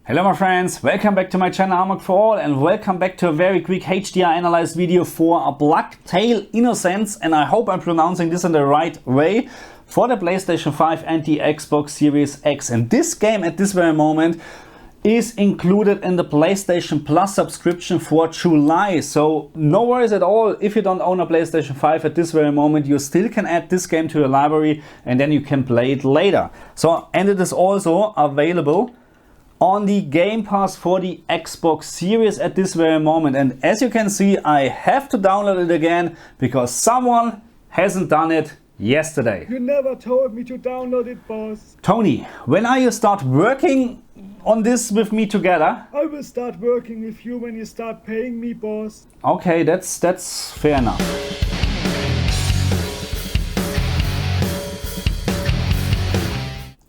Hello my friends, welcome back to my channel Amok for All, and welcome back to a very quick HDR analyzed video for a Blacktail Innocence, and I hope I'm pronouncing this in the right way, for the PlayStation 5 and the Xbox Series X. And this game at this very moment is included in the PlayStation Plus subscription for July. So no worries at all, if you don't own a PlayStation 5 at this very moment, you still can add this game to your library and then you can play it later. So, and it is also available on the Game Pass for the Xbox Series at this very moment. And as you can see, I have to download it again because someone hasn't done it yesterday. You never told me to download it, boss. Tony, when are you start working on this with me together? I will start working with you when you start paying me, boss. Okay, that's fair enough.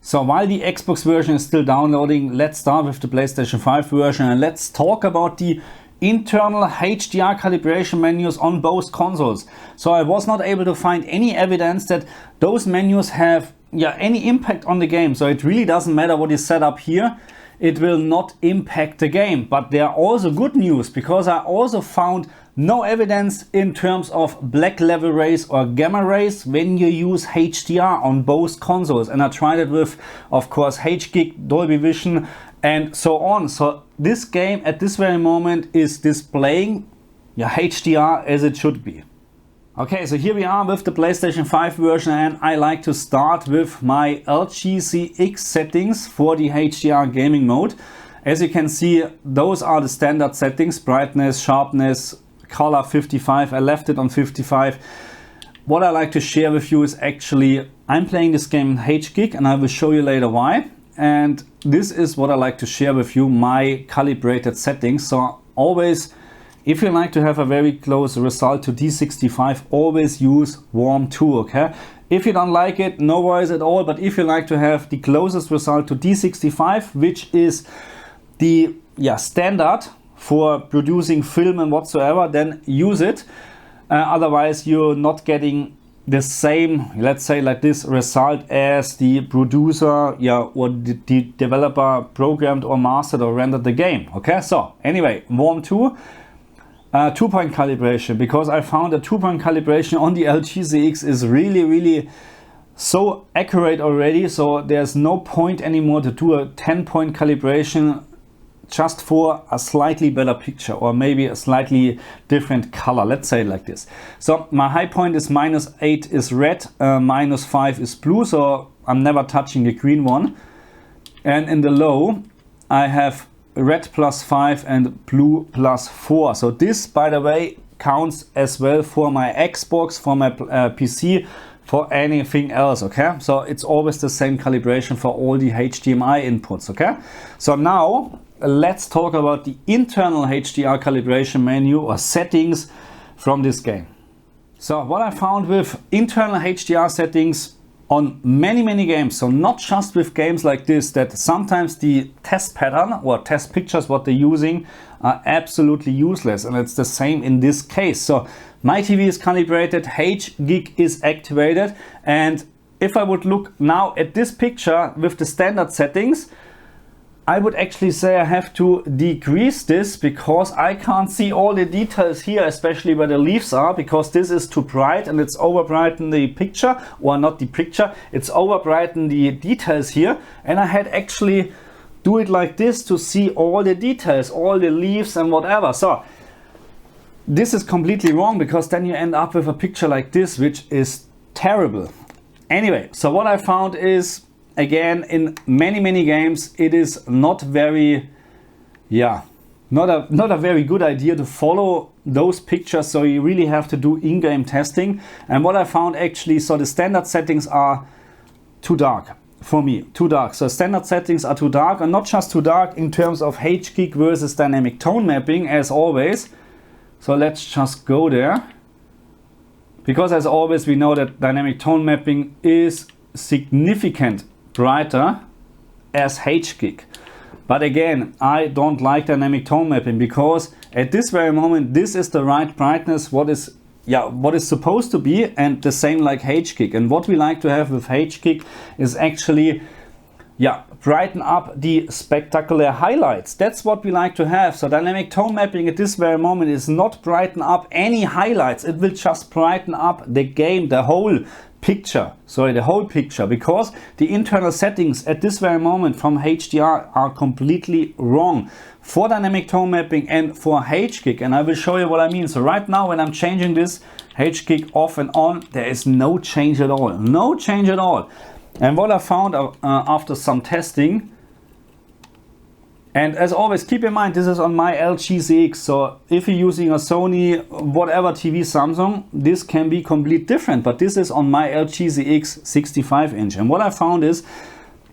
So while the Xbox version is still downloading, let's start with the PlayStation 5 version and let's talk about the internal HDR calibration menus on both consoles. So I was not able to find any evidence that those menus have any impact on the game. So it really doesn't matter what is set up here. It will not impact the game. But there are also good news, because I also found no evidence in terms of black level rays or gamma rays when you use HDR on both consoles. And I tried it with, of course, HGiG, Dolby Vision and so on. So this game at this very moment is displaying HDR as it should be. Okay, so here we are with the PlayStation 5 version, and I like to start with my HGiG settings for the HDR gaming mode. As you can see, those are the standard settings: brightness, sharpness, color 55. I left it on 55. What I like to share with you is actually, I'm playing this game in HGiG and I will show you later why. And this is what I like to share with you, my calibrated settings. So always, if you like to have a very close result to D65, always use Warm 2, okay? If you don't like it, no worries at all. But if you like to have the closest result to D65, which is the standard for producing film and whatsoever, then use it. Otherwise you're not getting the same, let's say like this, result as the producer or the developer programmed or mastered or rendered the game. Okay, so anyway, Warm 2, 2-point calibration, because I found a 2-point calibration on the HGiG is really so accurate already. So there's no point anymore to do a 10-point calibration just for a slightly better picture or maybe a slightly different color, let's say like this. So my high point is -8 is red, -5 is blue, so I'm never touching the green one. And in the low I have red +5 and blue +4. So this, by the way, counts as well for my Xbox, for my PC, for anything else, okay? So it's always the same calibration for all the HDMI inputs, okay? So now let's talk about the internal HDR calibration menu or settings from this game. So what I found with internal HDR settings on many games, so not just with games like this, that sometimes the test pattern or test pictures what they're using are absolutely useless, and it's the same in this case. So my TV is calibrated, HGiG is activated, and if I would look now at this picture with the standard settings, I would actually say I have to decrease this because I can't see all the details here, especially where the leaves are, because this is too bright and it's overbrighten the picture, or not the picture, it's overbrighten the details here. And I had actually do it like this to see all the details, all the leaves and whatever. So this is completely wrong, because then you end up with a picture like this, which is terrible. Anyway, so what I found is, again, in many games, it is not very, not a very good idea to follow those pictures. So you really have to do in-game testing. And what I found actually, so the standard settings are too dark for me, too dark. So standard settings are too dark, and not just too dark in terms of HGiG versus dynamic tone mapping, as always. So let's just go there, because as always we know that dynamic tone mapping is significant brighter as HGiG. But again, I don't like dynamic tone mapping, because at this very moment this is the right brightness what is supposed to be, and the same like HGiG. And what we like to have with HGiG is actually yeah, brighten up the spectacular highlights. That's what we like to have. So dynamic tone mapping at this very moment is not brighten up any highlights. It will just brighten up the game, the whole picture. Sorry, the whole picture, because the internal settings at this very moment from HDR are completely wrong for dynamic tone mapping and for HGiG. And I will show you what I mean. So right now when I'm changing this HGiG off and on, there is no change at all. No change at all. And what I found after some testing, and as always, keep in mind, this is on my LG CX. So if you're using a Sony, whatever TV, Samsung, this can be completely different. But this is on my LG CX 65-inch. And what I found is,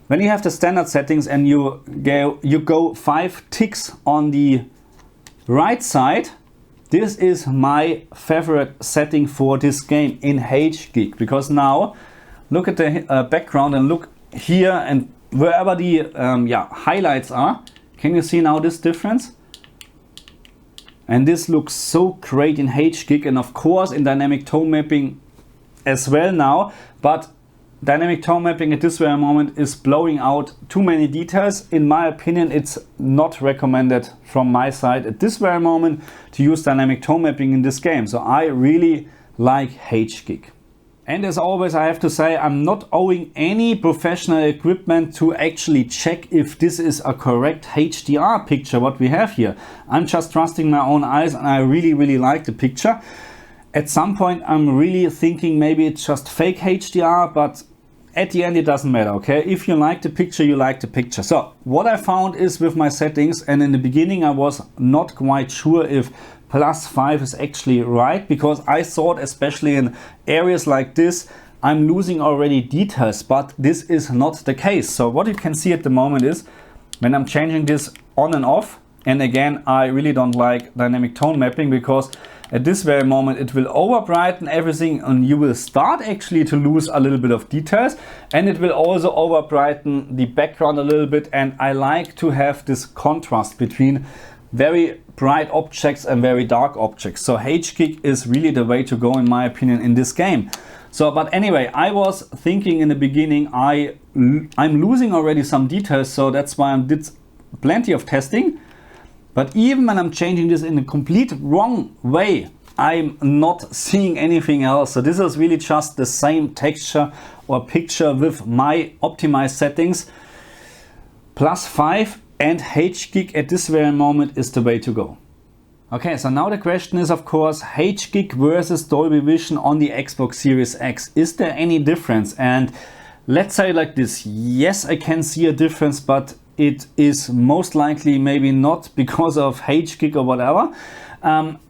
when you have the standard settings and you go 5 ticks on the right side, this is my favorite setting for this game in HGiG. Because now, look at the background and look here and wherever the highlights are. Can you see now this difference? And this looks so great in HGiG and of course in dynamic tone mapping as well now. But dynamic tone mapping at this very moment is blowing out too many details. In my opinion, it's not recommended from my side at this very moment to use dynamic tone mapping in this game. So I really like HGiG. And as always, I have to say, I'm not owing any professional equipment to actually check if this is a correct HDR picture, what we have here. I'm just trusting my own eyes and I really, really like the picture. At some point, I'm really thinking maybe it's just fake HDR, but at the end, it doesn't matter, okay? If you like the picture, you like the picture. So what I found is with my settings, and in the beginning, I was not quite sure if +5 is actually right, because I thought, especially in areas like this, I'm losing already details, but this is not the case. So what you can see at the moment is when I'm changing this on and off, and again, I really don't like dynamic tone mapping because at this very moment it will over brighten everything and you will start actually to lose a little bit of details, and it will also over brighten the background a little bit. And I like to have this contrast between very bright objects and very dark objects. So HGiG is really the way to go in my opinion in this game. So, but anyway, I was thinking in the beginning I'm losing already some details, so that's why I did plenty of testing. But even when I'm changing this in a complete wrong way, I'm not seeing anything else. So this is really just the same texture or picture with my optimized settings. +5 and HGiG at this very moment is the way to go. Okay, so now the question is, of course, HGiG versus Dolby Vision on the Xbox Series X. Is there any difference? And let's say like this, yes, I can see a difference, but it is most likely maybe not because of HGiG or whatever.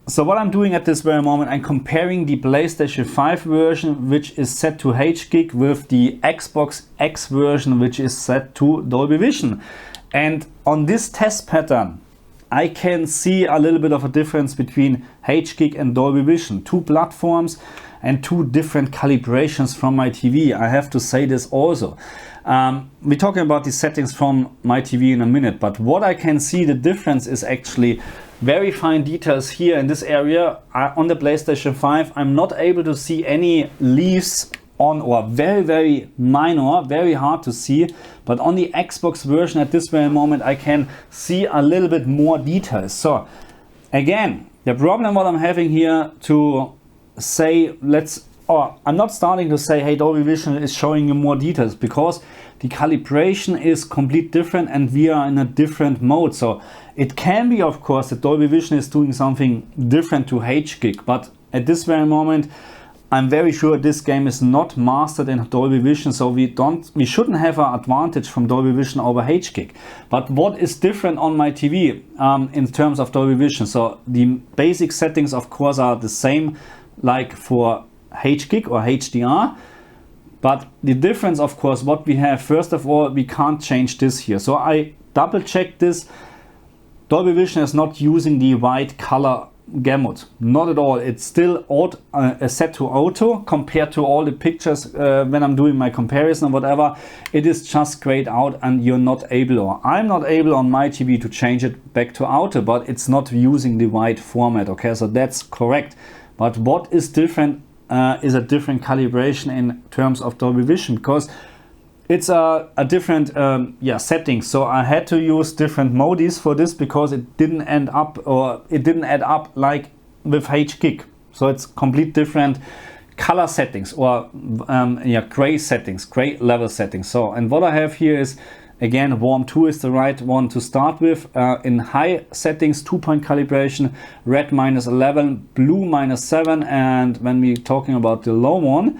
So what I'm doing at this very moment, I'm comparing the PlayStation 5 version, which is set to HGiG, with the Xbox X version, which is set to Dolby Vision. And on this test pattern, I can see a little bit of a difference between HGiG and Dolby Vision. Two platforms and two different calibrations from my TV. I have to say this also. We're talking about the settings from my TV in a minute, but what I can see the difference is actually very fine details here in this area. On the PlayStation 5, I'm not able to see any leaves on, or very, very minor, very hard to see. But on the Xbox version at this very moment, I can see a little bit more details. So again, the problem what I'm having here to say, I'm not starting to say, hey, Dolby Vision is showing you more details, because the calibration is completely different and we are in a different mode. So it can be, of course, that Dolby Vision is doing something different to HGiG, but at this very moment, I'm very sure this game is not mastered in Dolby Vision, so we shouldn't have an advantage from Dolby Vision over HGiG. But what is different on my TV in terms of Dolby Vision? So the basic settings, of course, are the same like for HGiG or HDR. But the difference, of course, what we have, first of all, we can't change this here. So I double checked this. Dolby Vision is not using the white color gamut, not at all. It's still set to auto compared to all the pictures when I'm doing my comparison or whatever. It is just grayed out and you're not able, or I'm not able on my TV to change it back to auto, but it's not using the white format. Okay, so that's correct. But what is different is a different calibration in terms of Dolby Vision, because it's a different settings. So I had to use different modis for this because it didn't add up like with HGiG. So it's complete different color settings or gray settings, gray level settings. So, and what I have here is, again, warm 2 is the right one to start with. In high settings, 2-point calibration, red -11, blue -7, and when we're talking about the low one,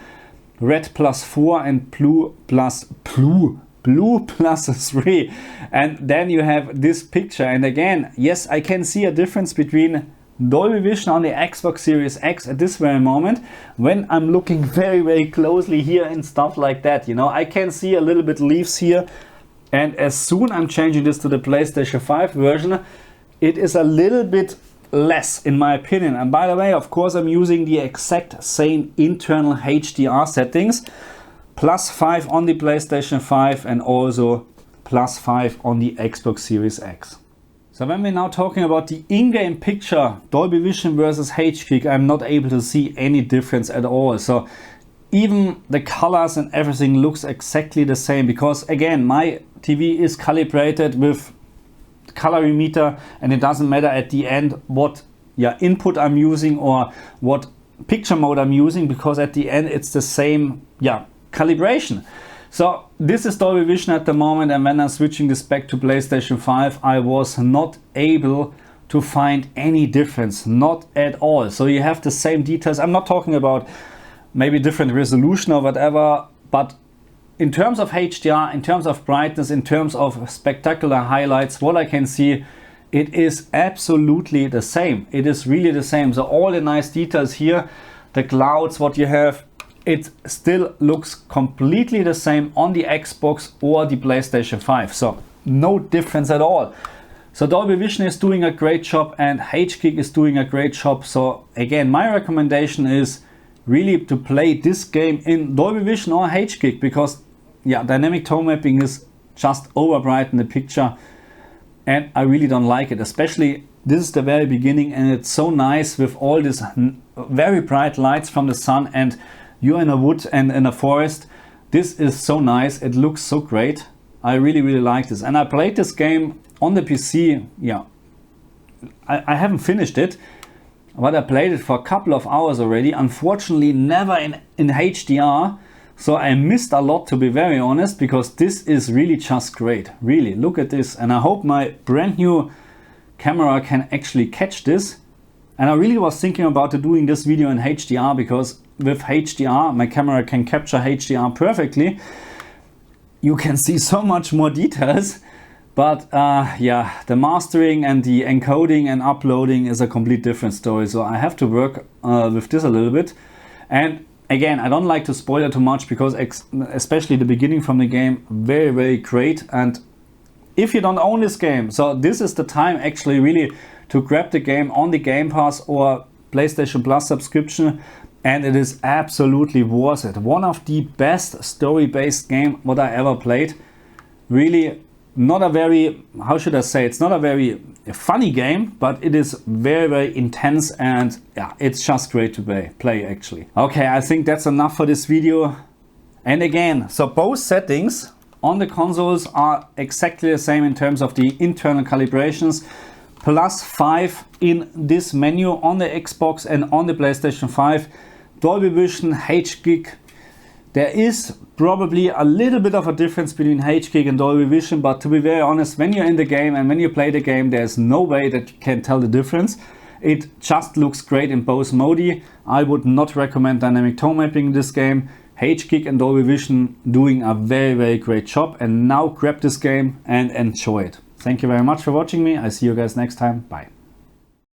red +4 and blue +3. And then you have this picture. And again, yes, I can see a difference between Dolby Vision on the Xbox Series X at this very moment. When I'm looking very, very closely here and stuff like that, you know, I can see a little bit leaves here. And as soon I'm changing this to the PlayStation 5 version, it is a little bit less in my opinion. And by the way, of course, I'm using the exact same internal HDR settings, +5 on the PlayStation 5 and also +5 on the Xbox Series X. So when we're now talking about the in-game picture, Dolby Vision versus HGiG, I'm not able to see any difference at all. So even the colors and everything looks exactly the same, because again, my TV is calibrated with colorimeter, and it doesn't matter at the end what input I'm using or what picture mode I'm using, because at the end it's the same calibration. So this is Dolby Vision at the moment, and when I'm switching this back to PlayStation 5, I was not able to find any difference, not at all. So you have the same details. I'm not talking about maybe different resolution or whatever, but in terms of HDR, in terms of brightness, in terms of spectacular highlights, what I can see, it is absolutely the same. It is really the same. So all the nice details here, the clouds, what you have, it still looks completely the same on the Xbox or the PlayStation 5. So no difference at all. So Dolby Vision is doing a great job and HGiG is doing a great job. So again, my recommendation is really to play this game in Dolby Vision or HGiG, because dynamic tone mapping is just over bright in the picture and I really don't like it. Especially this is the very beginning and it's so nice with all these very bright lights from the sun and you're in a wood and in a forest. This is so nice, it looks so great. I really like this, and I played this game on the PC. I haven't finished it, but I played it for a couple of hours already. Unfortunately never in HDR, so I missed a lot, to be very honest, because this is really just great. Really, look at this, and I hope my brand new camera can actually catch this. And I really was thinking about doing this video in HDR, because with HDR my camera can capture HDR perfectly. You can see so much more details, but the mastering and the encoding and uploading is a complete different story. So I have to work with this a little bit. And again, I don't like to spoil it too much, because especially the beginning from the game, very great. And if you don't own this game, so this is the time actually really to grab the game on the Game Pass or PlayStation Plus subscription, and it is absolutely worth it. One of the best story-based game what I ever played. Really not a very, how should I say, it's not a very funny game, but it is very intense, and it's just great to play actually. Okay, I think that's enough for this video. And again, so both settings on the consoles are exactly the same in terms of the internal calibrations. +5 in this menu on the Xbox and on the PlayStation 5. Dolby Vision, HGiG. There is probably a little bit of a difference between HGiG and Dolby Vision, but to be very honest, when you're in the game and when you play the game, there's no way that you can tell the difference. It just looks great in both modi. I would not recommend dynamic tone mapping in this game. HGiG and Dolby Vision doing a very great job, and now grab this game and enjoy it. Thank you very much for watching me. I see you guys next time. Bye.